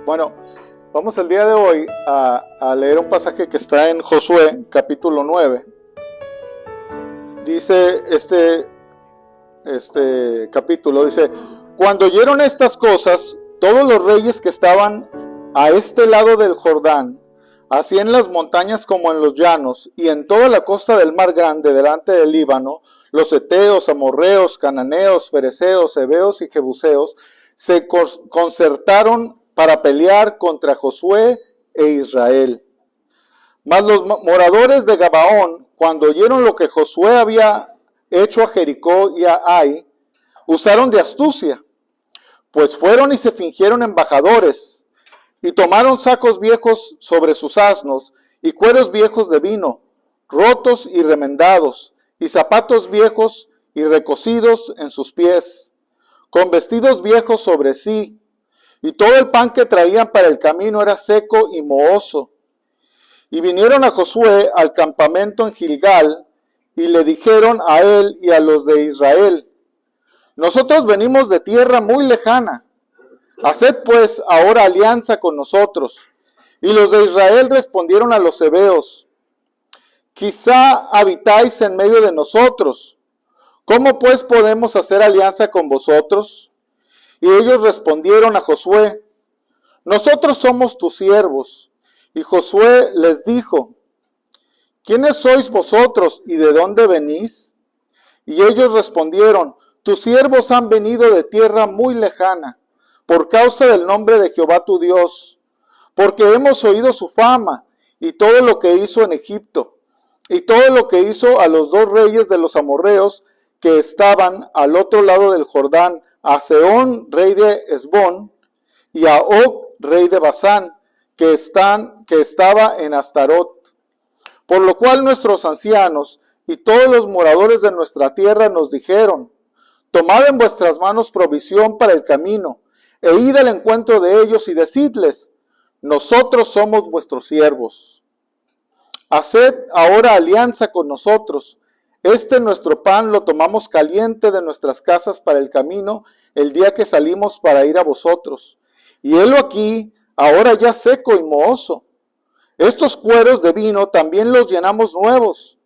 Bueno, vamos el día de hoy a leer un pasaje que está en Josué, capítulo 9. Dice este capítulo, dice: cuando oyeron estas cosas, todos los reyes que estaban a este lado del Jordán, así en las montañas como en los llanos, y en toda la costa del mar grande delante del Líbano, los heteos, amorreos, cananeos, fereceos, heveos y jebuseos, se concertaron para pelear contra Josué e Israel. Mas los moradores de Gabaón, cuando oyeron lo que Josué había hecho a Jericó y a Ai, usaron de astucia, pues fueron y se fingieron embajadores, y tomaron sacos viejos sobre sus asnos, y cueros viejos de vino, rotos y remendados, y zapatos viejos y recocidos en sus pies, con vestidos viejos sobre sí, y todo el pan que traían para el camino era seco y mohoso. Y vinieron a Josué al campamento en Gilgal, y le dijeron a él y a los de Israel: nosotros venimos de tierra muy lejana, haced pues ahora alianza con nosotros. Y los de Israel respondieron a los heveos: quizá habitáis en medio de nosotros, ¿cómo pues podemos hacer alianza con vosotros? Y ellos respondieron a Josué: nosotros somos tus siervos. Y Josué les dijo: ¿quiénes sois vosotros y de dónde venís? Y ellos respondieron: tus siervos han venido de tierra muy lejana, por causa del nombre de Jehová tu Dios, porque hemos oído su fama y todo lo que hizo en Egipto, y todo lo que hizo a los dos reyes de los amorreos que estaban al otro lado del Jordán, a Sehón, rey de Hesbón, y a Og, rey de Basán, que estaba en Astarot. Por lo cual nuestros ancianos y todos los moradores de nuestra tierra nos dijeron: tomad en vuestras manos provisión para el camino, e id al encuentro de ellos y decidles: nosotros somos vuestros siervos. Haced ahora alianza con nosotros. Nuestro pan lo tomamos caliente de nuestras casas para el camino el día que salimos para ir a vosotros. Y helo aquí, ahora ya seco y mohoso. Estos cueros de vino también los llenamos nuevos.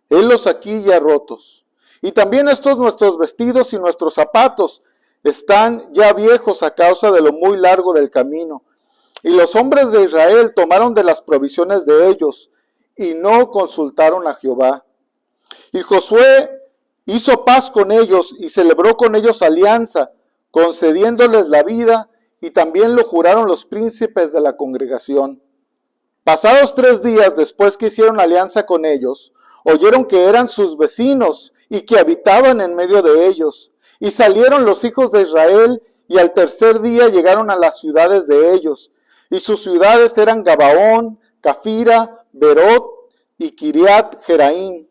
Helos aquí ya rotos. Y también estos nuestros vestidos y nuestros zapatos están ya viejos a causa de lo muy largo del camino. Y los hombres de Israel tomaron de las provisiones de ellos y no consultaron a Jehová. Y Josué hizo paz con ellos y celebró con ellos alianza, concediéndoles la vida, y también lo juraron los príncipes de la congregación. Pasados 3 días después que hicieron alianza con ellos, oyeron que eran sus vecinos y que habitaban en medio de ellos. Y salieron los hijos de Israel, y al tercer día llegaron a las ciudades de ellos. Y sus ciudades eran Gabaón, Cafira, Berot y Kiriat Jearim.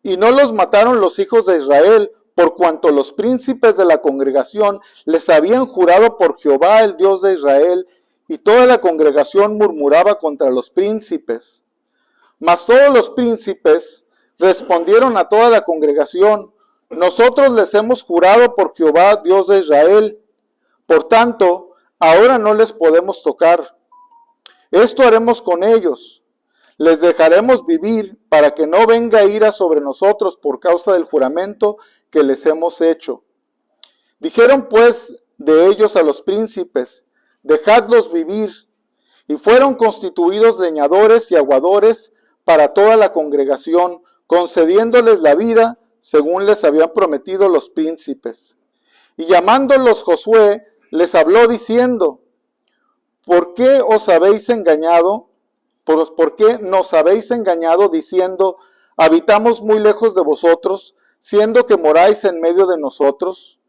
Y no los mataron los hijos de Israel, por cuanto los príncipes de la congregación les habían jurado por Jehová, el Dios de Israel, y toda la congregación murmuraba contra los príncipes. Mas todos los príncipes respondieron a toda la congregación: nosotros les hemos jurado por Jehová, Dios de Israel. Por tanto, ahora no les podemos tocar. Esto haremos con ellos: les dejaremos vivir para que no venga ira sobre nosotros por causa del juramento que les hemos hecho. Dijeron pues de ellos a los príncipes: dejadlos vivir. Y fueron constituidos leñadores y aguadores para toda la congregación, concediéndoles la vida según les habían prometido los príncipes. Y llamándolos Josué, les habló diciendo: ¿por qué os habéis engañado? ¿Por qué nos habéis engañado diciendo: habitamos muy lejos de vosotros, siendo que moráis en medio de nosotros?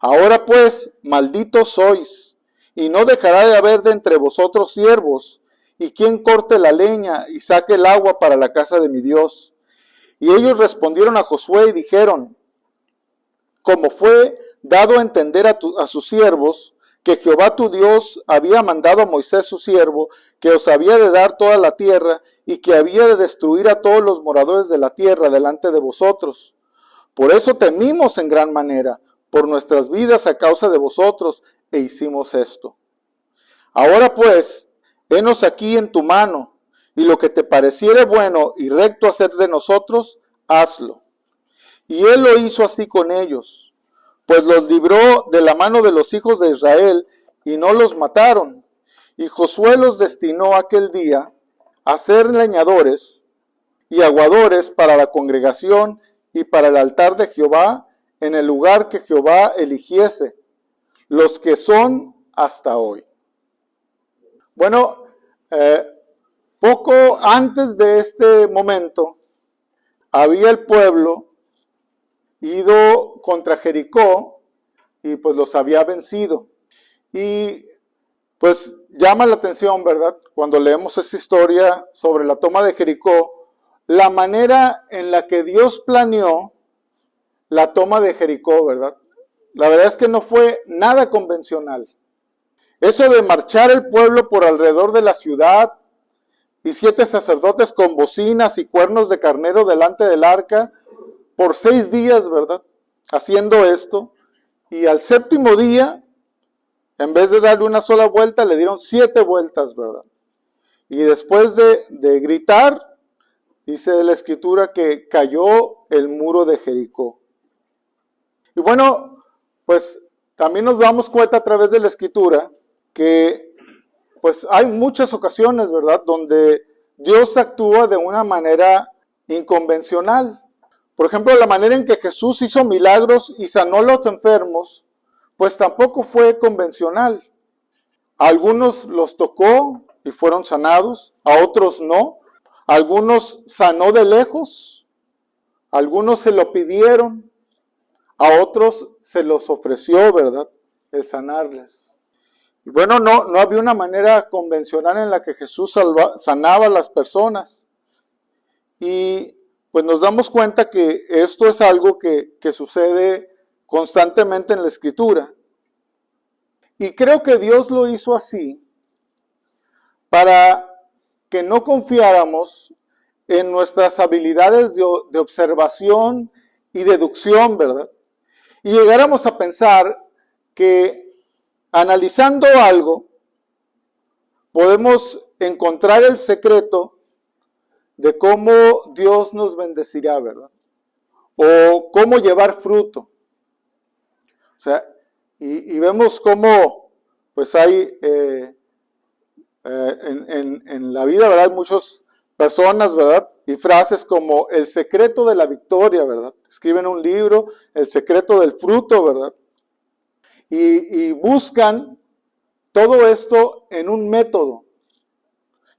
Ahora pues, malditos sois, y no dejará de haber de entre vosotros siervos, y quien corte la leña y saque el agua para la casa de mi Dios. Y ellos respondieron a Josué y dijeron: como fue dado a entender a sus siervos, que Jehová tu Dios había mandado a Moisés su siervo, que os había de dar toda la tierra, y que había de destruir a todos los moradores de la tierra delante de vosotros. Por eso temimos en gran manera, por nuestras vidas a causa de vosotros, e hicimos esto. Ahora pues, henos aquí en tu mano, y lo que te pareciere bueno y recto hacer de nosotros, hazlo. Y él lo hizo así con ellos, pues los libró de la mano de los hijos de Israel, y no los mataron. Y Josué los destinó aquel día a ser leñadores y aguadores para la congregación y para el altar de Jehová, en el lugar que Jehová eligiese, los que son hasta hoy. Bueno, poco antes de este momento, había el pueblo ido contra Jericó y pues los había vencido. Y pues llama la atención, ¿verdad? Cuando leemos esta historia sobre la toma de Jericó, la manera en la que Dios planeó la toma de Jericó, ¿verdad? La verdad es que no fue nada convencional. Eso de marchar el pueblo por alrededor de la ciudad y 7 sacerdotes con bocinas y cuernos de carnero delante del arca por 6 días, ¿verdad? Haciendo esto. Y al 7º día, en vez de darle una sola vuelta, le dieron 7 vueltas, ¿verdad? Y después de gritar, dice la escritura que cayó el muro de Jericó. Y bueno, pues también nos damos cuenta a través de la escritura que pues hay muchas ocasiones, ¿verdad?, donde Dios actúa de una manera inconvencional. Por ejemplo, la manera en que Jesús hizo milagros y sanó a los enfermos, pues tampoco fue convencional. A algunos los tocó y fueron sanados, a otros no. A algunos sanó de lejos, a algunos se lo pidieron, a otros se los ofreció, ¿verdad?, el sanarles. Y bueno, no había una manera convencional en la que Jesús sanaba a las personas. Y pues nos damos cuenta que esto es algo que sucede constantemente en la Escritura. Y creo que Dios lo hizo así para que no confiáramos en nuestras habilidades de observación y deducción, ¿verdad? Y llegáramos a pensar que analizando algo, podemos encontrar el secreto de cómo Dios nos bendecirá, ¿verdad? O cómo llevar fruto. O sea, y vemos cómo, pues hay, en la vida, ¿verdad?, hay muchas personas, ¿verdad?, y frases como el secreto de la victoria, ¿verdad? Escriben un libro, el secreto del fruto, ¿verdad? Y buscan todo esto en un método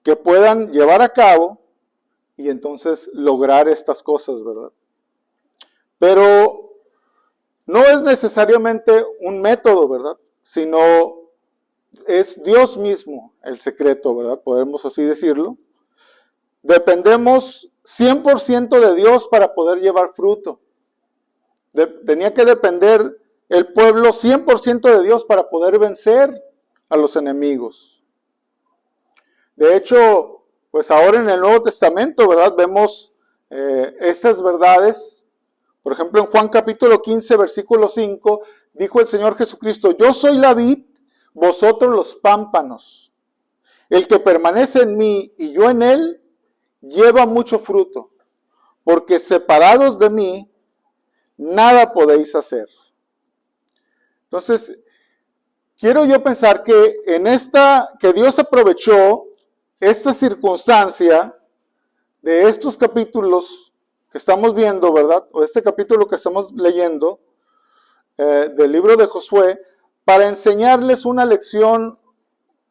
que puedan llevar a cabo y entonces lograr estas cosas, ¿verdad? Pero no es necesariamente un método, ¿verdad?, sino es Dios mismo el secreto, ¿verdad? Podemos así decirlo. Dependemos 100% de Dios para poder llevar fruto. Tenía que depender el pueblo 100% de Dios para poder vencer a los enemigos. De hecho, pues ahora en el Nuevo Testamento, ¿verdad?, vemos estas verdades. Por ejemplo, en Juan capítulo 15, versículo 5, dijo el Señor Jesucristo: yo soy la vid, vosotros los pámpanos. El que permanece en mí y yo en él, lleva mucho fruto, porque separados de mí, nada podéis hacer. Entonces, quiero yo pensar que que Dios aprovechó esta circunstancia de estos capítulos que estamos viendo, ¿verdad?, o este capítulo que estamos leyendo del libro de Josué, para enseñarles una lección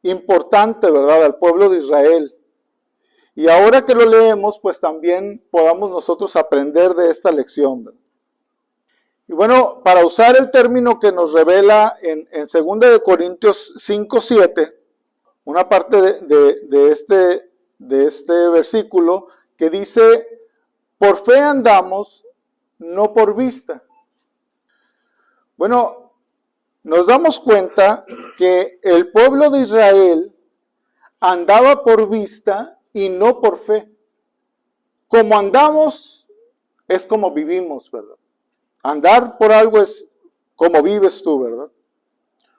importante, ¿verdad?, al pueblo de Israel. Y ahora que lo leemos, pues también podamos nosotros aprender de esta lección, ¿verdad? Y bueno, para usar el término que nos revela en 2 de Corintios 5:7, una parte de este versículo que dice: por fe andamos, no por vista. Bueno, nos damos cuenta que el pueblo de Israel andaba por vista y no por fe. Como andamos es como vivimos, ¿verdad? Andar por algo es como vives tú, ¿verdad?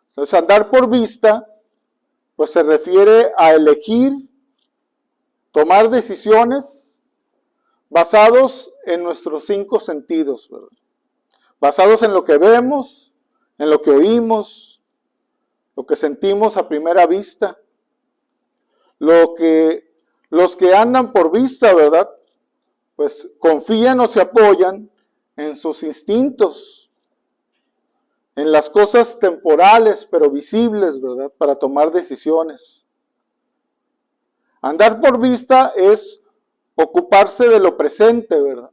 Entonces, andar por vista, pues se refiere a elegir, tomar decisiones basados en nuestros 5 sentidos, ¿verdad? Basados en lo que vemos, en lo que oímos, lo que sentimos a primera vista. Los que andan por vista, ¿verdad? Pues confían o se apoyan en sus instintos, en las cosas temporales pero visibles, ¿verdad? Para tomar decisiones. Andar por vista es ocuparse de lo presente, ¿verdad?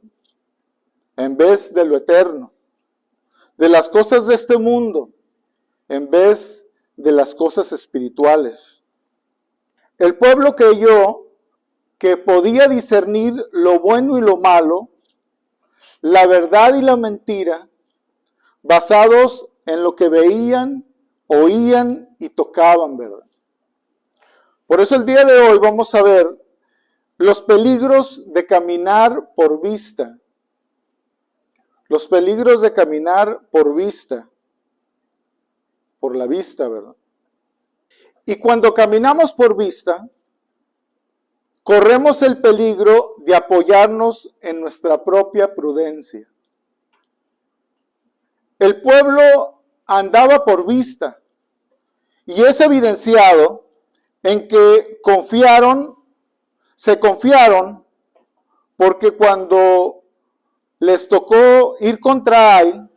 En vez de lo eterno. De las cosas de este mundo, en vez de las cosas espirituales. El pueblo creyó que podía discernir lo bueno y lo malo, la verdad y la mentira, basados en lo que veían, oían y tocaban, ¿verdad? Por eso el día de hoy vamos a ver los peligros de caminar por vista. Los peligros de caminar por vista. Por la vista, ¿verdad? Y cuando caminamos por vista, corremos el peligro de apoyarnos en nuestra propia prudencia. El pueblo andaba por vista y es evidenciado en que se confiaron, porque cuando les tocó ir contra Ai,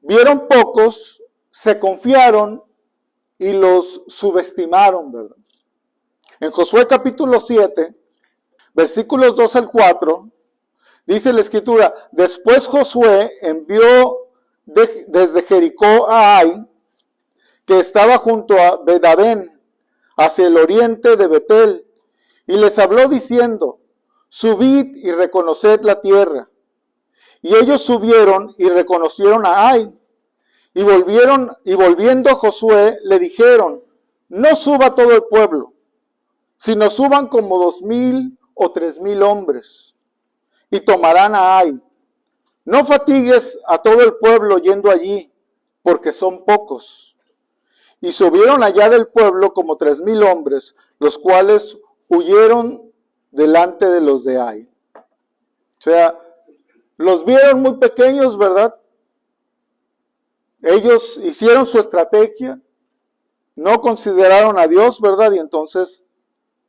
vieron pocos, se confiaron y los subestimaron, ¿verdad? En Josué capítulo 7, versículos 2 al 4, dice la escritura: después Josué envió desde Jericó a Ai, que estaba junto a Bedabén, hacia el oriente de Betel, y les habló diciendo: subid y reconoced la tierra. Y ellos subieron y reconocieron a Ai, y volviendo Josué le dijeron: no suba todo el pueblo, sino suban como 2,000 o 3,000 hombres, y tomarán a Ai. No fatigues a todo el pueblo yendo allí, porque son pocos. Y subieron allá del pueblo como 3,000 hombres, los cuales huyeron delante de los de Ai. O sea, los vieron muy pequeños, ¿verdad? Ellos hicieron su estrategia, no consideraron a Dios, ¿verdad? Y entonces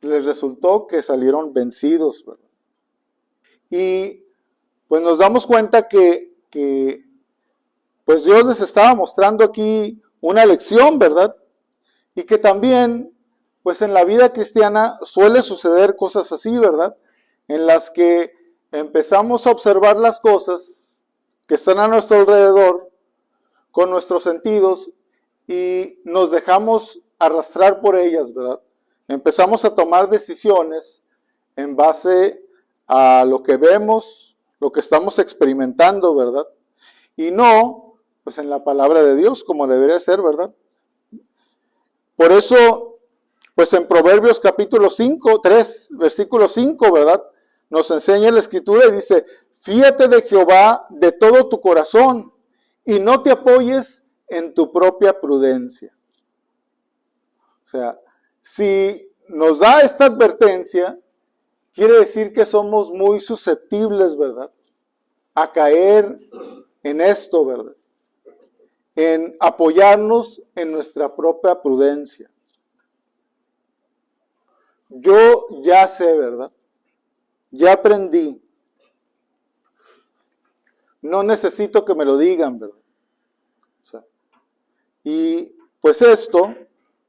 les resultó que salieron vencidos, ¿verdad? Y pues nos damos cuenta que pues Dios les estaba mostrando aquí una lección, ¿verdad? Y que también, pues en la vida cristiana suele suceder cosas así, ¿verdad? En las que empezamos a observar las cosas que están a nuestro alrededor con nuestros sentidos y nos dejamos arrastrar por ellas, ¿verdad? Empezamos a tomar decisiones en base a lo que vemos, lo que estamos experimentando, ¿verdad? Y no, pues en la palabra de Dios, como debería ser, ¿verdad? Por eso, pues en Proverbios capítulo 3, versículo 5, ¿verdad? Nos enseña la escritura y dice: fíate de Jehová de todo tu corazón y no te apoyes en tu propia prudencia. O sea, si nos da esta advertencia, quiere decir que somos muy susceptibles, ¿verdad? A caer en esto, ¿verdad? En apoyarnos en nuestra propia prudencia. Yo ya sé, ¿verdad? Ya aprendí. No necesito que me lo digan, ¿verdad? O sea, y pues esto,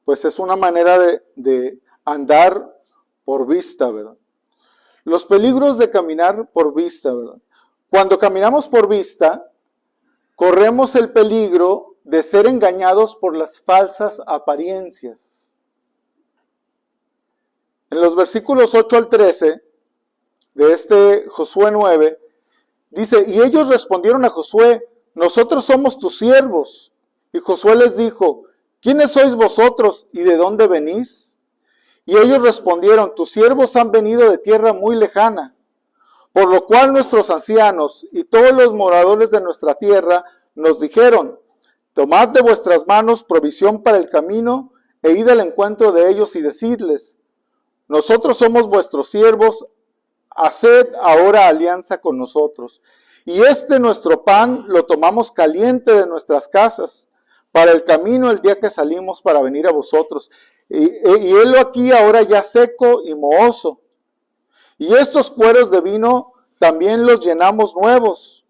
pues es una manera de andar por vista, ¿verdad? Los peligros de caminar por vista, ¿verdad? Cuando caminamos por vista, corremos el peligro de ser engañados por las falsas apariencias. En los versículos 8 al 13 de este Josué 9, dice: y ellos respondieron a Josué: nosotros somos tus siervos. Y Josué les dijo: ¿quiénes sois vosotros y de dónde venís? Y ellos respondieron: tus siervos han venido de tierra muy lejana, por lo cual nuestros ancianos y todos los moradores de nuestra tierra nos dijeron: Tomad de vuestras manos provisión para el camino e id al encuentro de ellos y decidles, nosotros somos vuestros siervos, haced ahora alianza con nosotros. Y nuestro pan lo tomamos caliente de nuestras casas para el camino el día que salimos para venir a vosotros. Y helo aquí ahora ya seco y mohoso. Y estos cueros de vino también los llenamos nuevos,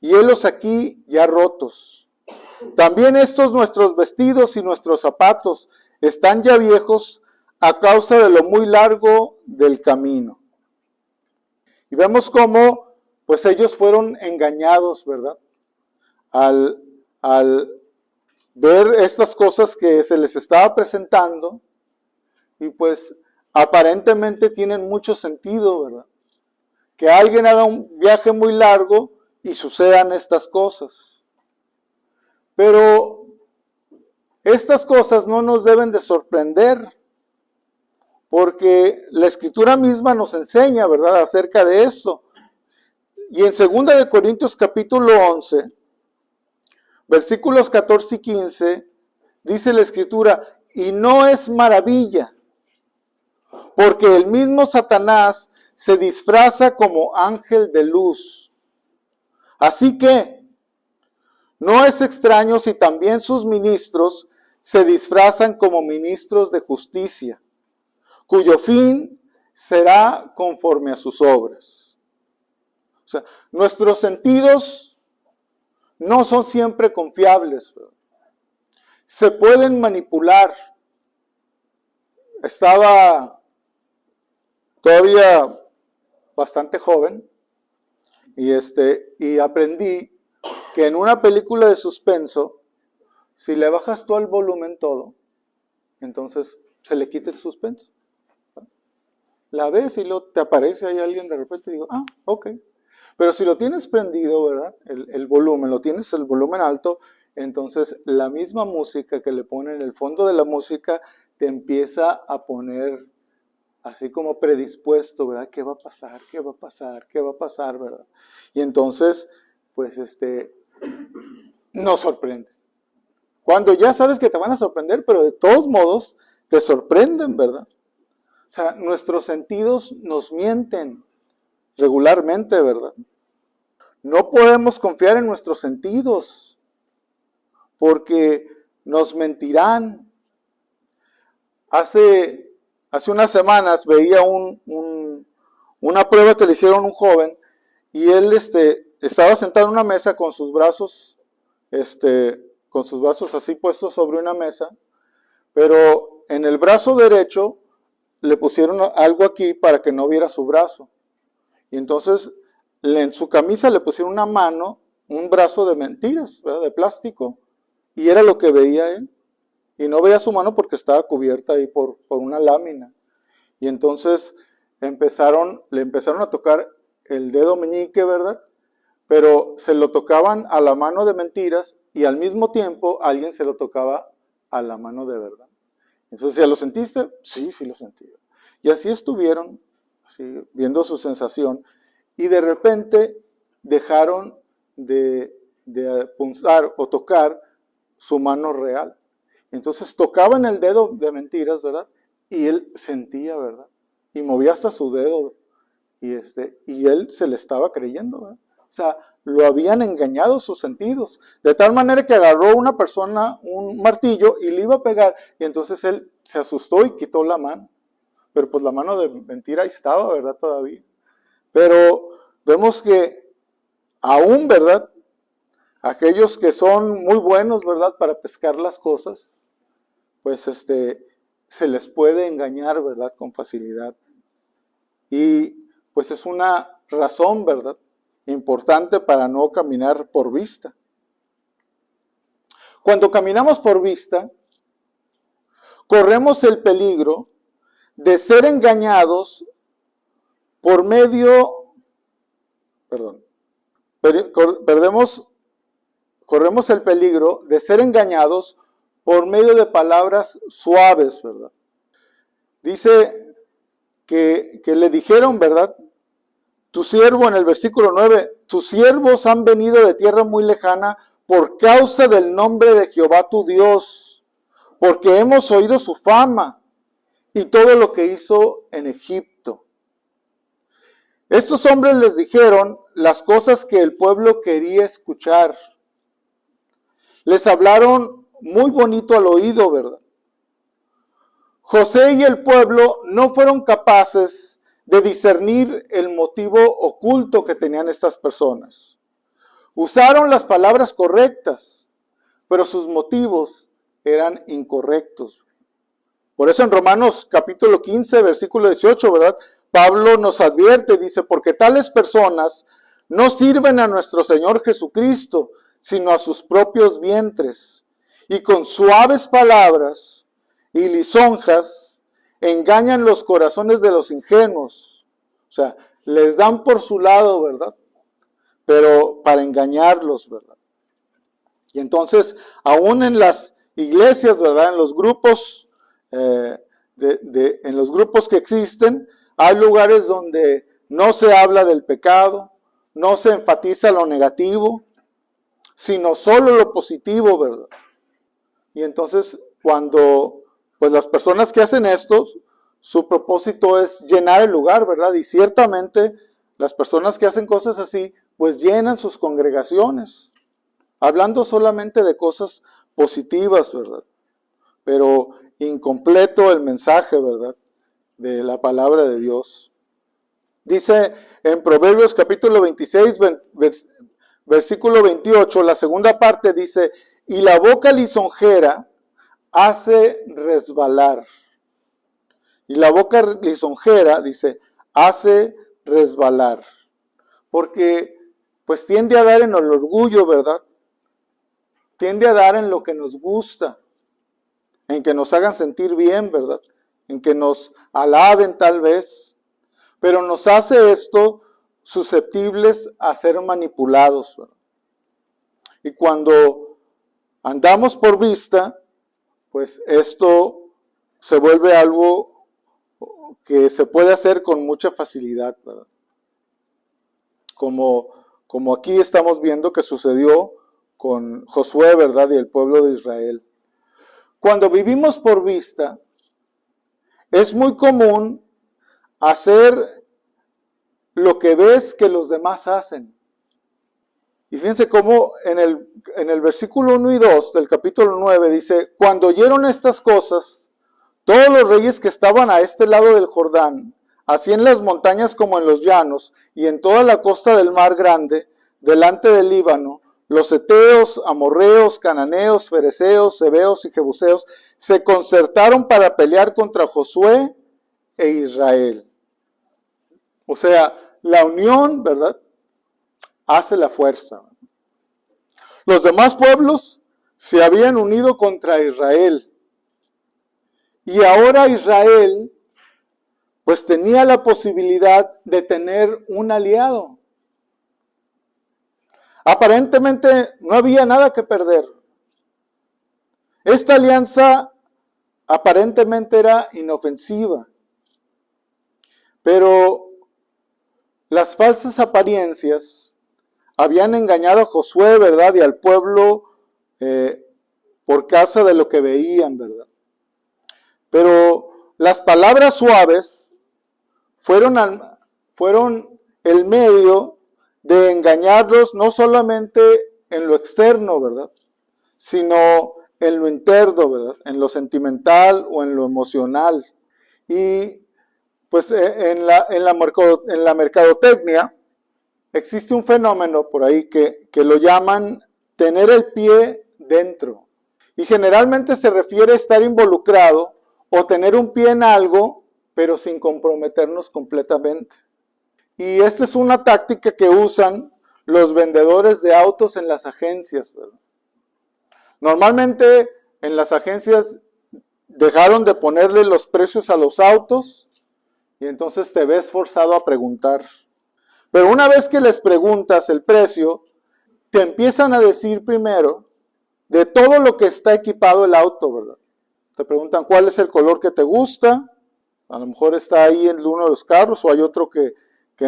y helos aquí ya rotos. También estos nuestros vestidos y nuestros zapatos están ya viejos a causa de lo muy largo del camino. Y vemos cómo, pues ellos fueron engañados, ¿verdad? Al ver estas cosas que se les estaba presentando, y pues aparentemente tienen mucho sentido, ¿verdad? Que alguien haga un viaje muy largo y sucedan estas cosas. Pero estas cosas no nos deben de sorprender, porque la Escritura misma nos enseña, ¿verdad?, acerca de esto. Y en 2 de Corintios capítulo 11, versículos 14 y 15, dice la Escritura, y no es maravilla, porque el mismo Satanás se disfraza como ángel de luz. Así que no es extraño si también sus ministros se disfrazan como ministros de justicia, cuyo fin será conforme a sus obras. O sea, nuestros sentidos no son siempre confiables, ¿verdad? Se pueden manipular. Estaba todavía bastante joven y aprendí que en una película de suspenso, si le bajas tú al volumen todo, entonces se le quita el suspenso. La ves y luego te aparece ahí alguien de repente y digo, ok. Pero si lo tienes prendido, ¿verdad? El volumen, lo tienes el volumen alto, entonces la misma música que le pone en el fondo de la música te empieza a poner así como predispuesto, ¿verdad? ¿Qué va a pasar? ¿Qué va a pasar? ¿Qué va a pasar? ¿Verdad? Y entonces, pues nos sorprende. Cuando ya sabes que te van a sorprender, pero de todos modos te sorprenden, ¿verdad? O sea, nuestros sentidos nos mienten regularmente, ¿verdad? No podemos confiar en nuestros sentidos porque nos mentirán. Hace unas semanas veía una prueba que le hicieron a un joven y él estaba sentado en una mesa con sus brazos así puestos sobre una mesa, pero en el brazo derecho le pusieron algo aquí para que no viera su brazo. Y entonces en su camisa le pusieron una mano, un brazo de mentiras, ¿verdad?, de plástico, y era lo que veía él. Y no veía su mano porque estaba cubierta ahí por una lámina. Y entonces le empezaron a tocar el dedo meñique, ¿verdad? Pero se lo tocaban a la mano de mentiras y al mismo tiempo alguien se lo tocaba a la mano de verdad. Entonces, ¿ya lo sentiste? Sí, sí lo sentí. Y así estuvieron, así, viendo su sensación, y de repente dejaron de punzar o tocar su mano real. Entonces tocaban el dedo de mentiras, ¿verdad? Y él sentía, ¿verdad? Y movía hasta su dedo. Y él se le estaba creyendo, ¿verdad? O sea, lo habían engañado sus sentidos. De tal manera que agarró una persona un martillo y le iba a pegar. Y entonces él se asustó y quitó la mano. Pero pues la mano de mentira ahí estaba, ¿verdad? Todavía. Pero vemos que aún, ¿verdad?, aquellos que son muy buenos, ¿verdad?, para pescar las cosas, pues se les puede engañar, ¿verdad?, con facilidad. Y pues es una razón, ¿verdad?, importante para no caminar por vista. Cuando caminamos por vista, corremos el peligro de ser engañados por medio, corremos el peligro de ser engañados por medio de palabras suaves, ¿verdad? Dice que le dijeron, ¿verdad?, tu siervo, en el versículo 9, tus siervos han venido de tierra muy lejana por causa del nombre de Jehová tu Dios, porque hemos oído su fama y todo lo que hizo en Egipto. Estos hombres les dijeron las cosas que el pueblo quería escuchar. Les hablaron muy bonito al oído, ¿verdad? José y el pueblo no fueron capaces de discernir el motivo oculto que tenían estas personas. Usaron las palabras correctas, pero sus motivos eran incorrectos. Por eso en Romanos capítulo 15, versículo 18, ¿verdad? Pablo nos advierte, dice, porque tales personas no sirven a nuestro Señor Jesucristo, sino a sus propios vientres, y con suaves palabras y lisonjas engañan los corazones de los ingenuos. O sea, les dan por su lado, ¿verdad? Pero para engañarlos, ¿verdad? Y entonces, aún en las iglesias, ¿verdad? En los grupos, en los grupos que existen, hay lugares donde no se habla del pecado, no se enfatiza lo negativo, sino solo lo positivo, ¿verdad? Y entonces, cuando pues las personas que hacen esto, su propósito es llenar el lugar, ¿verdad? Y ciertamente las personas que hacen cosas así, pues llenan sus congregaciones, hablando solamente de cosas positivas, ¿verdad? Pero incompleto el mensaje, ¿verdad? De la palabra de Dios. Dice en Proverbios capítulo 26, versículo 28, la segunda parte dice, y la boca lisonjera hace resbalar. Y la boca lisonjera, dice, hace resbalar. Porque pues tiende a dar en el orgullo, ¿verdad? Tiende a dar en lo que nos gusta, en que nos hagan sentir bien, ¿verdad? En que nos alaben tal vez. Pero nos hace esto susceptibles a ser manipulados, ¿verdad? Y cuando andamos por vista, pues esto se vuelve algo que se puede hacer con mucha facilidad, ¿verdad? Como aquí estamos viendo que sucedió con Josué, ¿verdad? Y el pueblo de Israel. Cuando vivimos por vista, es muy común hacer lo que ves que los demás hacen. Y fíjense cómo en el versículo 1 y 2 del capítulo 9 dice, cuando oyeron estas cosas, todos los reyes que estaban a este lado del Jordán, así en las montañas como en los llanos, y en toda la costa del mar grande, delante del Líbano, los heteos, amorreos, cananeos, fereceos, sebeos y jebuseos, se concertaron para pelear contra Josué e Israel. O sea, la unión, ¿verdad?, hace la fuerza. Los demás pueblos se habían unido contra Israel. Y ahora Israel, pues tenía la posibilidad de tener un aliado. Aparentemente no había nada que perder. Esta alianza aparentemente era inofensiva. Pero las falsas apariencias habían engañado a Josué, ¿verdad? Y al pueblo por causa de lo que veían, ¿verdad? Pero las palabras suaves fueron el medio de engañarlos no solamente en lo externo, ¿verdad? Sino en lo interno, ¿verdad? En lo sentimental o en lo emocional. Y pues en la mercadotecnia existe un fenómeno por ahí que lo llaman tener el pie dentro. Y generalmente se refiere a estar involucrado o tener un pie en algo, pero sin comprometernos completamente. Y esta es una táctica que usan los vendedores de autos en las agencias, ¿verdad? Normalmente en las agencias dejaron de ponerle los precios a los autos y entonces te ves forzado a preguntar. Pero una vez que les preguntas el precio, te empiezan a decir primero de todo lo que está equipado el auto, ¿verdad? Te preguntan cuál es el color que te gusta, a lo mejor está ahí en uno de los carros o hay otro que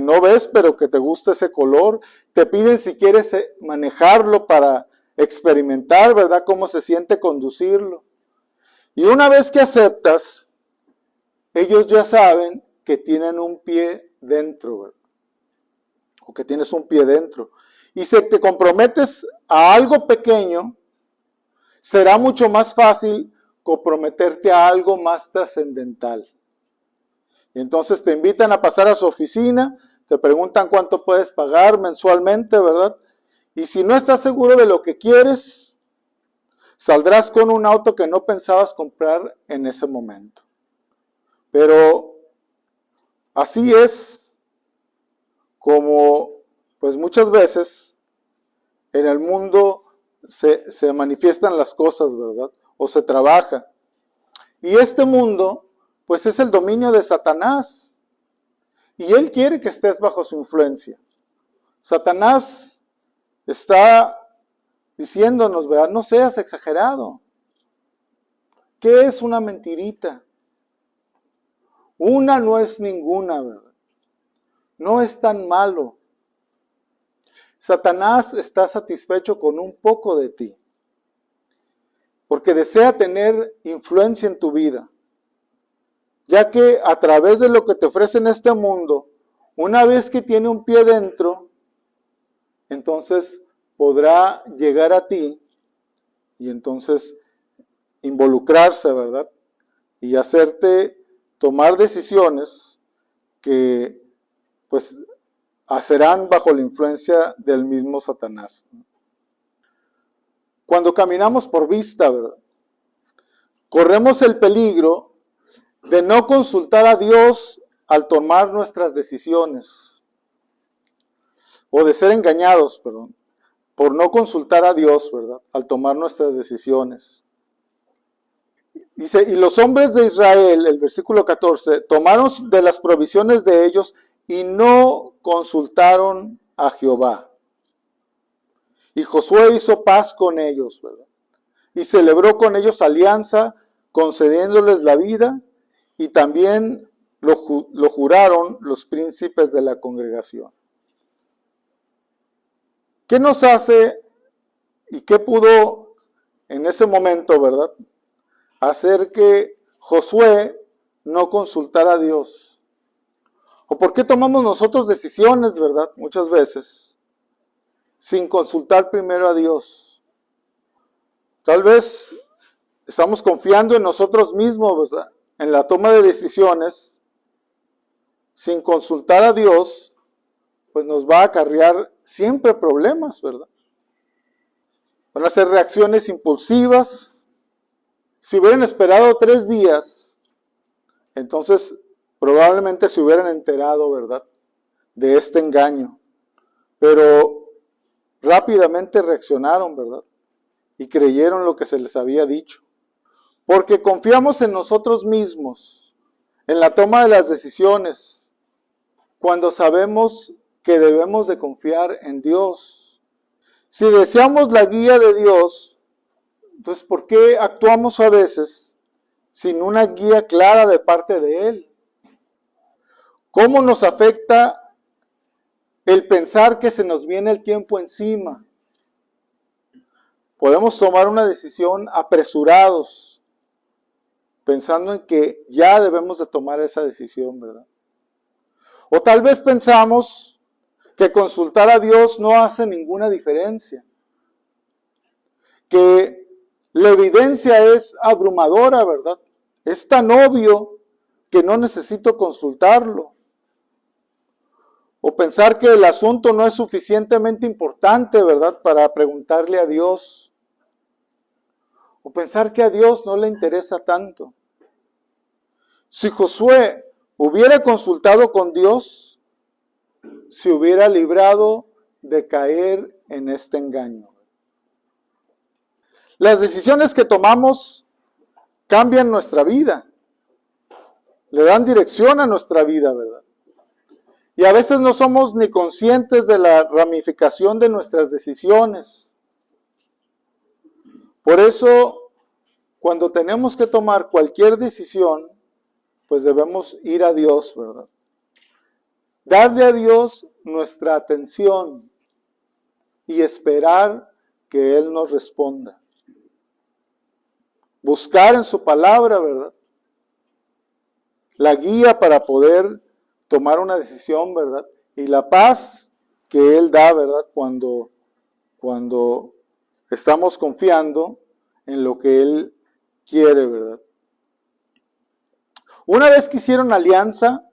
no ves pero que te gusta ese color. Te piden si quieres manejarlo para experimentar, ¿verdad?, cómo se siente conducirlo. Y una vez que aceptas, ellos ya saben que tienen un pie dentro, ¿verdad? O que tienes un pie dentro. Y si te comprometes a algo pequeño, será mucho más fácil comprometerte a algo más trascendental. Y entonces te invitan a pasar a su oficina, te preguntan cuánto puedes pagar mensualmente, ¿verdad? Y si no estás seguro de lo que quieres, saldrás con un auto que no pensabas comprar en ese momento. Pero así es como, pues muchas veces en el mundo se manifiestan las cosas, ¿verdad? O se trabaja. Y este mundo, pues es el dominio de Satanás. Y él quiere que estés bajo su influencia. Satanás está diciéndonos, ¿verdad? No seas exagerado. ¿Qué es una mentirita? Una no es ninguna, ¿verdad? No es tan malo. Satanás está satisfecho con un poco de ti, porque desea tener influencia en tu vida, ya que a través de lo que te ofrece en este mundo, una vez que tiene un pie dentro, entonces podrá llegar a ti y entonces involucrarse, ¿verdad? Y hacerte tomar decisiones que pues serán bajo la influencia del mismo Satanás. Cuando caminamos por vista, ¿verdad?, corremos el peligro de no consultar a Dios al tomar nuestras decisiones, o de ser engañados, perdón, por no consultar a Dios, ¿verdad?, al tomar nuestras decisiones. Dice, y los hombres de Israel, el versículo 14, tomaron de las provisiones de ellos y no consultaron a Jehová. Y Josué hizo paz con ellos, ¿verdad?, y celebró con ellos alianza, concediéndoles la vida, y también lo juraron los príncipes de la congregación. ¿Qué nos hace y qué pudo en ese momento, ¿verdad?, hacer que Josué no consultara a Dios? ¿O por qué tomamos nosotros decisiones, ¿verdad?, muchas veces, sin consultar primero a Dios? Tal vez estamos confiando en nosotros mismos, ¿verdad?, en la toma de decisiones, sin consultar a Dios, pues nos va a acarrear siempre problemas, ¿verdad? Van a ser reacciones impulsivas. Si hubieran esperado 3 días, entonces probablemente se hubieran enterado, ¿verdad?, de este engaño. Pero rápidamente reaccionaron, ¿verdad?, y creyeron lo que se les había dicho. Porque confiamos en nosotros mismos, en la toma de las decisiones, cuando sabemos que debemos de confiar en Dios. Si deseamos la guía de Dios, entonces ¿por qué actuamos a veces sin una guía clara de parte de Él? ¿Cómo nos afecta el pensar que se nos viene el tiempo encima? Podemos tomar una decisión apresurados, pensando en que ya debemos de tomar esa decisión, ¿verdad? O tal vez pensamos que consultar a Dios no hace ninguna diferencia, que la evidencia es abrumadora, ¿verdad? Es tan obvio que no necesito consultarlo. O pensar que el asunto no es suficientemente importante, ¿verdad?, para preguntarle a Dios. O pensar que a Dios no le interesa tanto. Si Josué hubiera consultado con Dios, se hubiera librado de caer en este engaño. Las decisiones que tomamos cambian nuestra vida, le dan dirección a nuestra vida, ¿verdad? Y a veces no somos ni conscientes de la ramificación de nuestras decisiones. Por eso, cuando tenemos que tomar cualquier decisión, pues debemos ir a Dios, ¿verdad? Darle a Dios nuestra atención y esperar que Él nos responda. Buscar en su palabra, ¿verdad? La guía para poder tomar una decisión, ¿verdad? Y la paz que Él da, ¿verdad? Cuando estamos confiando en lo que Él quiere, ¿verdad? Una vez que hicieron alianza,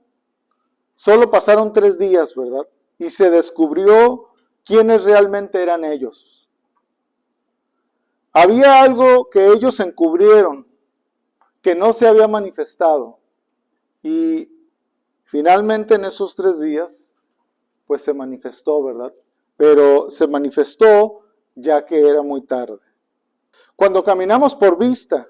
solo pasaron 3 días, ¿verdad? Y se descubrió quiénes realmente eran ellos. Había algo que ellos encubrieron, que no se había manifestado. Y finalmente en esos 3 días, pues se manifestó, ¿verdad? Pero se manifestó ya que era muy tarde. Cuando caminamos por vista,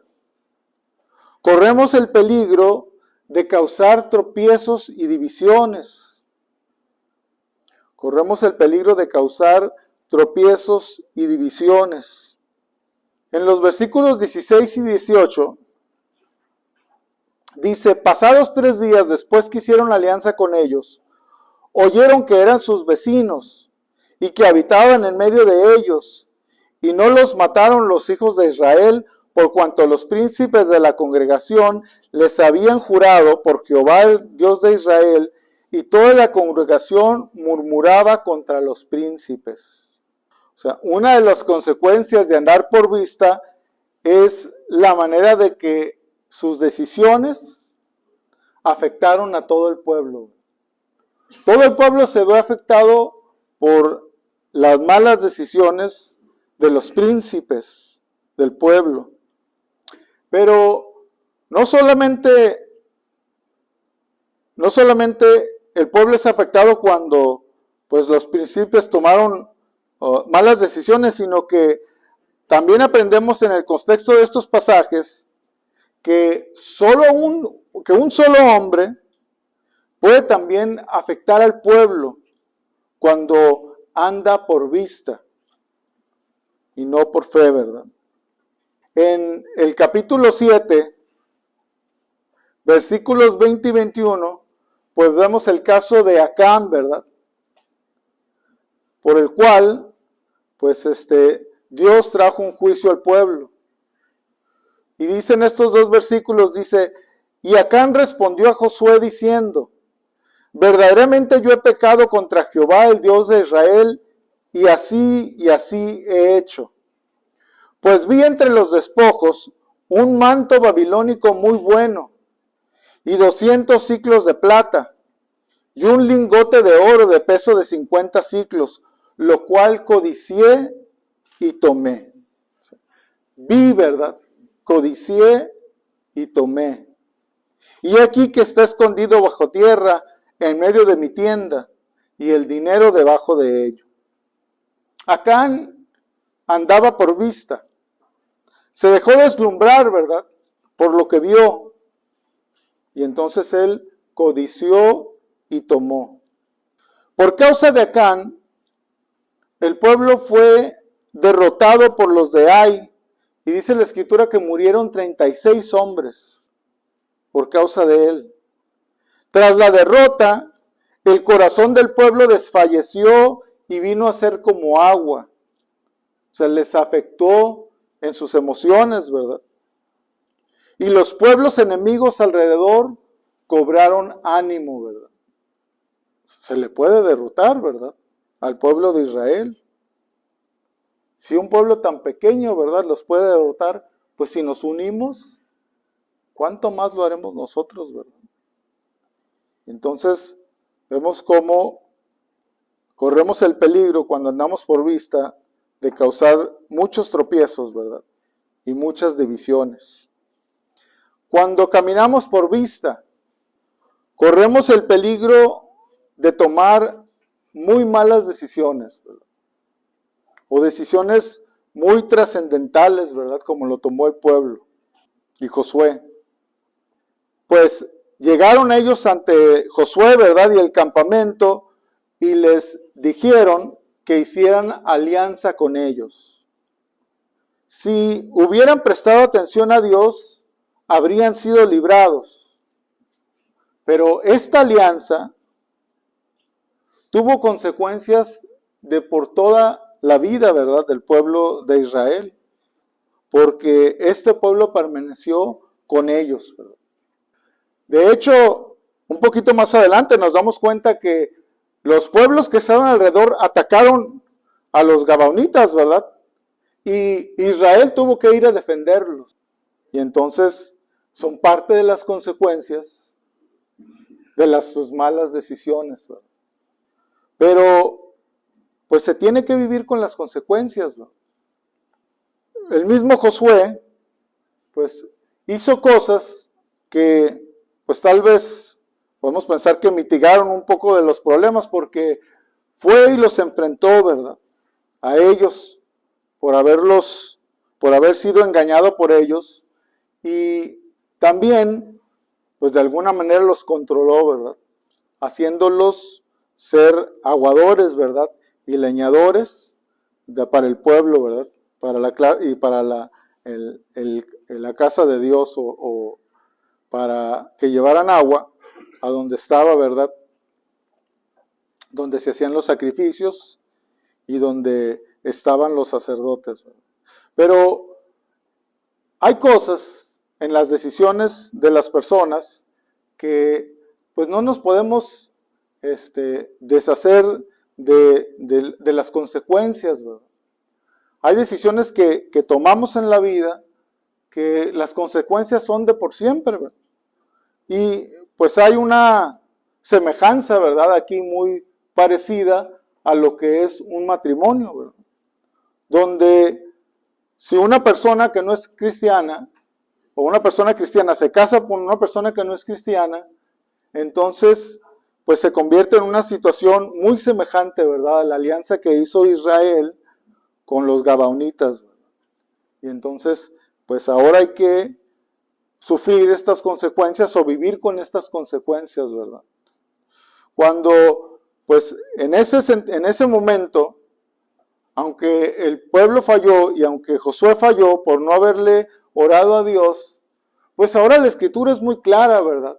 corremos el peligro de causar tropiezos y divisiones. Corremos el peligro de causar tropiezos y divisiones. En los versículos 16 y 18, dice, pasados 3 días después que hicieron alianza con ellos, oyeron que eran sus vecinos y que habitaban en medio de ellos, y no los mataron los hijos de Israel, por cuanto los príncipes de la congregación les habían jurado por Jehová, el Dios de Israel, y toda la congregación murmuraba contra los príncipes. O sea, una de las consecuencias de andar por vista es la manera de que sus decisiones afectaron a todo el pueblo. Todo el pueblo se ve afectado por las malas decisiones de los príncipes del pueblo. Pero no solamente el pueblo es afectado cuando pues los príncipes tomaron malas decisiones, sino que también aprendemos en el contexto de estos pasajes que un solo hombre puede también afectar al pueblo cuando anda por vista y no por fe, ¿verdad? En el capítulo 7, versículos 20 y 21, pues vemos el caso de Acán, ¿verdad? Por el cual, pues Dios trajo un juicio al pueblo. Y dicen estos 2 versículos, dice, y Acán respondió a Josué diciendo, verdaderamente yo he pecado contra Jehová, el Dios de Israel, y así he hecho. Pues vi entre los despojos un manto babilónico muy bueno, y 200 siclos de plata, y un lingote de oro de peso de 50 siclos, lo cual codicié y tomé. Vi, ¿verdad? Codicié y tomé. Y aquí que está escondido bajo tierra, en medio de mi tienda, y el dinero debajo de ello. Acán andaba por vista. Se dejó deslumbrar, ¿verdad? Por lo que vio. Y entonces él codició y tomó. Por causa de Acán, el pueblo fue derrotado por los de Ai. Y dice la escritura que murieron 36 hombres por causa de él. Tras la derrota, el corazón del pueblo desfalleció y vino a ser como agua. O sea, les afectó en sus emociones, ¿verdad? Y los pueblos enemigos alrededor cobraron ánimo, ¿verdad? Se le puede derrotar, ¿verdad? Al pueblo de Israel. Si un pueblo tan pequeño, ¿verdad?, los puede derrotar, pues si nos unimos, ¿cuánto más lo haremos nosotros, verdad? Entonces, vemos cómo corremos el peligro cuando andamos por vista de causar muchos tropiezos, ¿verdad? Y muchas divisiones. Cuando caminamos por vista, corremos el peligro de tomar muy malas decisiones, ¿verdad? O decisiones muy trascendentales, ¿verdad? Como lo tomó el pueblo y Josué. Pues llegaron ellos ante Josué, ¿verdad? Y el campamento, y les dijeron que hicieran alianza con ellos. Si hubieran prestado atención a Dios, habrían sido librados. Pero esta alianza tuvo consecuencias de por toda la vida, ¿verdad?, del pueblo de Israel, porque este pueblo permaneció con ellos, ¿verdad? De hecho, un poquito más adelante nos damos cuenta que los pueblos que estaban alrededor atacaron a los gabaonitas, ¿verdad? Y Israel tuvo que ir a defenderlos. Y entonces son parte de las consecuencias de sus malas decisiones, ¿verdad? Pero pues se tiene que vivir con las consecuencias, ¿verdad? El mismo Josué pues hizo cosas que pues tal vez podemos pensar que mitigaron un poco de los problemas, porque fue y los enfrentó, ¿verdad?, a ellos por haber sido engañado por ellos, y también pues de alguna manera los controló, ¿verdad?, haciéndolos ser aguadores, ¿verdad?, y leñadores para el pueblo, ¿verdad?, para la casa de Dios, o para que llevaran agua a donde estaba, ¿verdad?, donde se hacían los sacrificios y donde estaban los sacerdotes, ¿verdad? Pero hay cosas en las decisiones de las personas que pues no nos podemos deshacer de las consecuencias, ¿verdad? Hay decisiones que tomamos en la vida que las consecuencias son de por siempre, ¿verdad? Y pues hay una semejanza, ¿verdad?, aquí muy parecida a lo que es un matrimonio, ¿verdad?, donde si una persona que no es cristiana o una persona cristiana se casa con una persona que no es cristiana, entonces pues se convierte en una situación muy semejante, ¿verdad?, a la alianza que hizo Israel con los gabaonitas, ¿verdad? Y entonces pues ahora hay que sufrir estas consecuencias o vivir con estas consecuencias, ¿verdad? Cuando pues en ese momento, aunque el pueblo falló y aunque Josué falló por no haberle orado a Dios, pues ahora la escritura es muy clara, ¿verdad?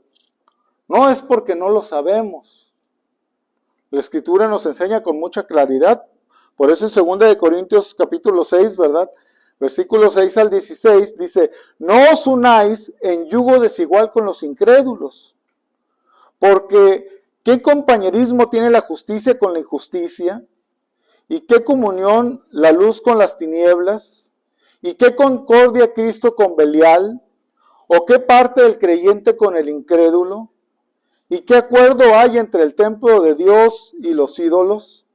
No es porque no lo sabemos. La escritura nos enseña con mucha claridad. Por eso en 2 Corintios capítulo 6, ¿verdad?, versículos 6 al 16, dice: no os unáis en yugo desigual con los incrédulos, porque ¿qué compañerismo tiene la justicia con la injusticia? ¿Y qué comunión la luz con las tinieblas? ¿Y qué concordia Cristo con Belial? ¿O qué parte el creyente con el incrédulo? ¿Y qué acuerdo hay entre el templo de Dios y los ídolos?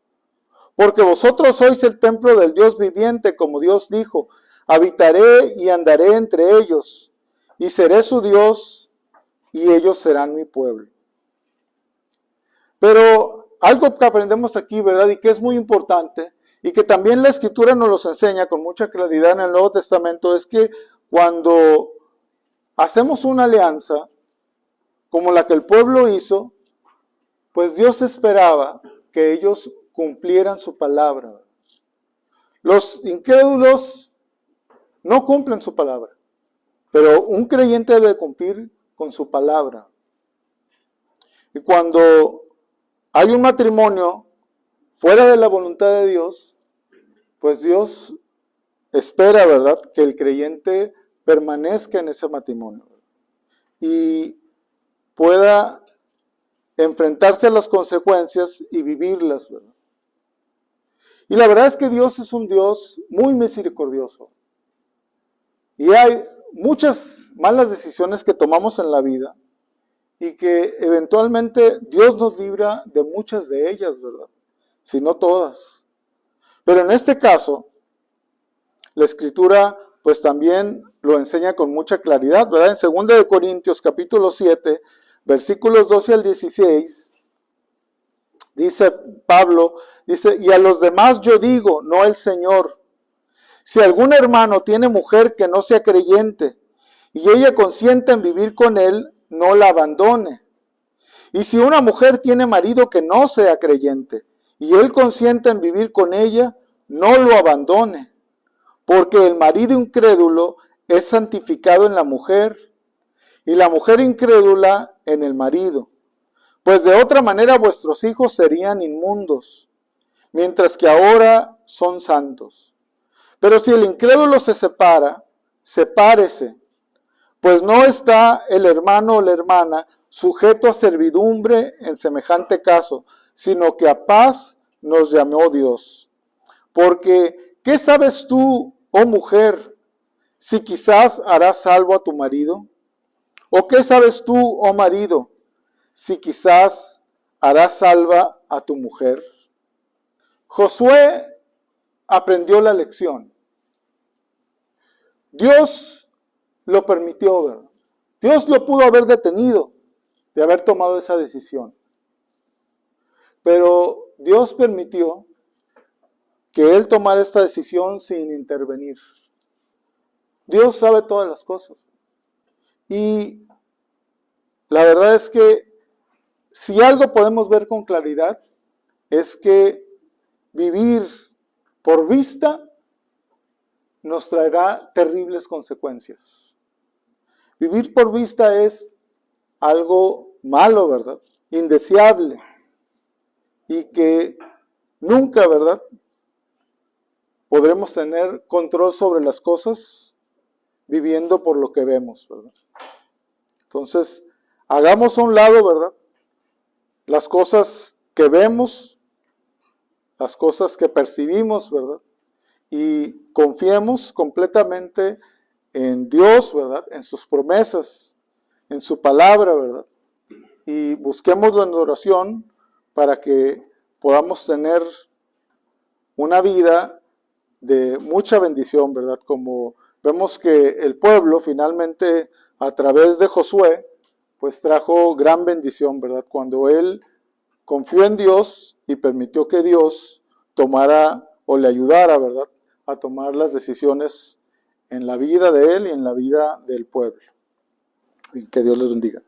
Porque vosotros sois el templo del Dios viviente, como Dios dijo: habitaré y andaré entre ellos, y seré su Dios, y ellos serán mi pueblo. Pero algo que aprendemos aquí, ¿verdad?, y que es muy importante, y que también la Escritura nos los enseña con mucha claridad en el Nuevo Testamento, es que cuando hacemos una alianza, como la que el pueblo hizo, pues Dios esperaba que ellos cumplieran su palabra. Los incrédulos no cumplen su palabra, pero un creyente debe cumplir con su palabra. Y cuando hay un matrimonio fuera de la voluntad de Dios, pues Dios espera, ¿verdad?, que el creyente permanezca en ese matrimonio y pueda enfrentarse a las consecuencias y vivirlas, ¿verdad? Y la verdad es que Dios es un Dios muy misericordioso. Y hay muchas malas decisiones que tomamos en la vida y que eventualmente Dios nos libra de muchas de ellas, ¿verdad? Si no todas. Pero en este caso, la Escritura pues también lo enseña con mucha claridad, ¿verdad? En 2 Corintios capítulo 7, versículos 12 al 16, dice Pablo, dice: y a los demás yo digo, no el Señor, si algún hermano tiene mujer que no sea creyente, y ella consiente en vivir con él, no la abandone. Y si una mujer tiene marido que no sea creyente, y él consiente en vivir con ella, no lo abandone, porque el marido incrédulo es santificado en la mujer, y la mujer incrédula en el marido. Pues de otra manera vuestros hijos serían inmundos, mientras que ahora son santos. Pero si el incrédulo se separa, sepárese, pues no está el hermano o la hermana sujeto a servidumbre en semejante caso, sino que a paz nos llamó Dios. Porque, ¿qué sabes tú, oh mujer, si quizás harás salvo a tu marido? ¿O qué sabes tú, oh marido, si quizás harás salva a tu mujer? Josué aprendió la lección. Dios lo permitió, ¿verdad? Dios lo pudo haber detenido de haber tomado esa decisión. Pero Dios permitió que él tomara esta decisión sin intervenir. Dios sabe todas las cosas. Y la verdad es que si algo podemos ver con claridad, es que vivir por vista nos traerá terribles consecuencias. Vivir por vista es algo malo, ¿verdad? Indeseable. Y que nunca, ¿verdad?, podremos tener control sobre las cosas viviendo por lo que vemos, ¿verdad? Entonces, hagamos a un lado, ¿verdad?, las cosas que vemos, las cosas que percibimos, ¿verdad? Y confiemos completamente en Dios, ¿verdad?, en sus promesas, en su palabra, ¿verdad? Y busquémoslo en oración para que podamos tener una vida de mucha bendición, ¿verdad? Como vemos que el pueblo finalmente a través de Josué pues trajo gran bendición, ¿verdad? Cuando él confió en Dios y permitió que Dios tomara o le ayudara, ¿verdad?, a tomar las decisiones en la vida de él y en la vida del pueblo. Que Dios les bendiga.